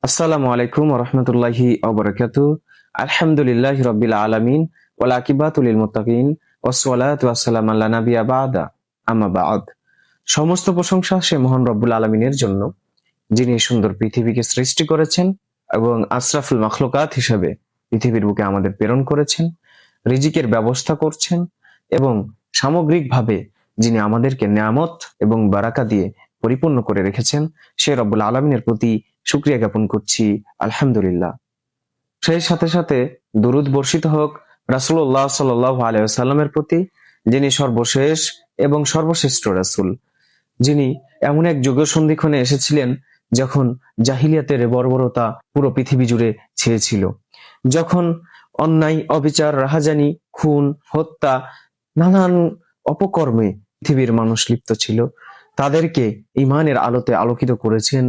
আসসালামু আলাইকুম ওয়া রাহমাতুল্লাহি ওয়া বারাকাতুহু। আলহামদুলিল্লাহি রাব্বিল আলামিন ওয়াল আকিবাতু লিল মুত্তাকিন ওয়াসসালাতু ওয়াসসালামু আলা নাবিয়্যা বা'দা আম্মা বা'দ। সমস্ত প্রশংসা সে মহান রব্বুল আলামিনের জন্য, যিনি এই সুন্দর পৃথিবীকে সৃষ্টি করেছেন এবং আশরাফুল মাখলুকাত হিসেবে পৃথিবীর বুকে আমাদের প্রেরণ করেছেন, রিজিকের ব্যবস্থা করছেন এবং সামগ্রিকভাবে যিনি আমাদেরকে নিয়ামত এবং বারাকা দিয়ে পরিপূর্ণ করে রেখেছেন, সে রব্বুল আলামিনের প্রতি শুকরিয়া জ্ঞাপন করছি আলহামদুলিল্লাহ। সেই সাথে সাথে দুরূদ বর্ষিত হোক রাসূলুল্লাহ সাল্লাল্লাহু আলাইহি ওয়াসাল্লামের প্রতি, যিনি সর্বশেষ এবং সর্বশ্রেষ্ঠ রাসূল, যিনি এমন এক যুগ সন্ধিক্ষণে এসেছিলেন যখন জাহিলিয়াতের বর্বরতা পুরো পৃথিবী জুড়ে ছেয়েছিল, যখন অন্যায়, অবিচার, রাহাজানি, খুন, হত্যা, নানান অপকর্মে পৃথিবীর মানুষ লিপ্ত ছিল। তাদেরকে ঈমানের আলোতে আলোকিত করেছেন,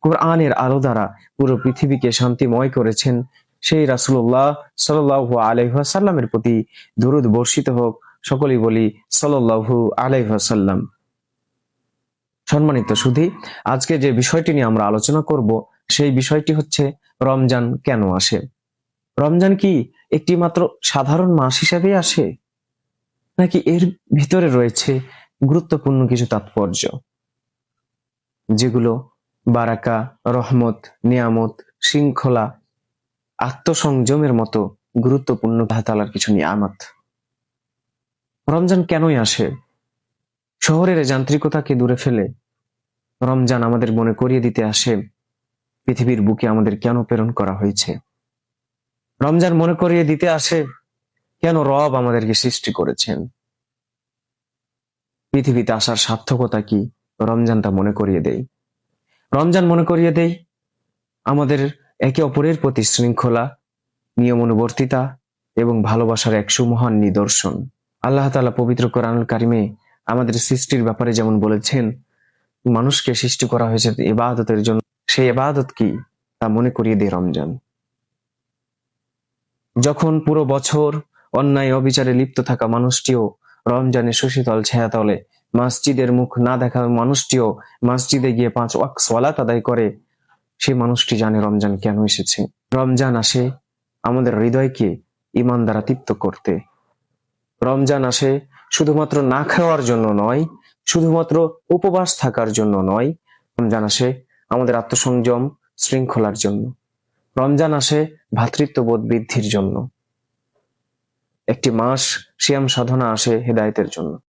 কোরআনের আলো দ্বারা পুরো পৃথিবীকে শান্তিময় করেছেন। সেই রাসূলুল্লাহ সাল্লাল্লাহু আলাইহি ওয়াসাল্লামের প্রতি দুরূদ বর্ষিত হোক। সকলেই বলি সাল্লাল্লাহু আলাইহি ওয়াসাল্লাম। সম্মানিত সুধী, আজকে যে বিষয়টি নিয়ে আমরা আলোচনা করব, সেই বিষয়টি হচ্ছে রমজান কেন আসে। রমজান কি একটি মাত্র সাধারণ মাস হিসেবেই আসে, নাকি এর ভিতরে রয়েছে গুরুত্বপূর্ণ কিছু তাৎপর্য, যেগুলো বারাকা, রহমত, নিয়ামত, শৃঙ্খলা, আত্মসংযমের মতো গুরুত্বপূর্ণ আল্লাহ তাআলার কিছু নিয়ামত। রমজান কেনই আসে? শহরের যান্ত্রিকতাকে দূরে ফেলে রমজান আমাদের মনে করিয়ে দিতে আসে পৃথিবীর বুকে আমাদের কেন প্রেরণ করা হয়েছে। রমজান মনে করিয়ে দিতে আসে কেন রব আমাদেরকে সৃষ্টি করেছেন। পৃথিবীতে আসার সার্থকতা কি, রমজানটা মনে করিয়ে দেয়। রমজান মনে করিয়ে দেয় আমাদের একে অপরের প্রতি শৃঙ্খলা, নিয়মানুবর্তিতা এবং ভালোবাসার এক সুমহান নিদর্শন। আল্লাহ তাআলা পবিত্র কোরআনুল কারিমে আমাদের সৃষ্টির ব্যাপারে যেমন বলেছেন, মানুষকে সৃষ্টি করা হয়েছে ইবাদতের জন্য, সেই ইবাদত কি তা মনে করিয়ে দেয় রমজান। যখন পুরো বছর অন্যায় অবিচারে লিপ্ত থাকা মানুষটিও রমজানের সুশীতল ছায়াতলে, মসজিদের মুখ না দেখা মানুষটিও মসজিদে গিয়ে 5 ওয়াক্ত সালাত আদায় করে, সেই মানুষটি জানে রমজান কেন এসেছে। রমজান আসে আমাদের হৃদয়কে ঈমান দ্বারা তৃপ্ত করতে। রমজান আসে শুধুমাত্র না খাওয়ার জন্য নয়, শুধুমাত্র উপবাস থাকার জন্য নয়। রমজান আসে আমাদের আত্মসংযম, শৃঙ্খলার জন্য। রমজান আসে ভ্রাতৃত্ববোধ বৃদ্ধির জন্য। একটি মাস সিয়াম সাধনা আসে হেদায়েতের জন্য।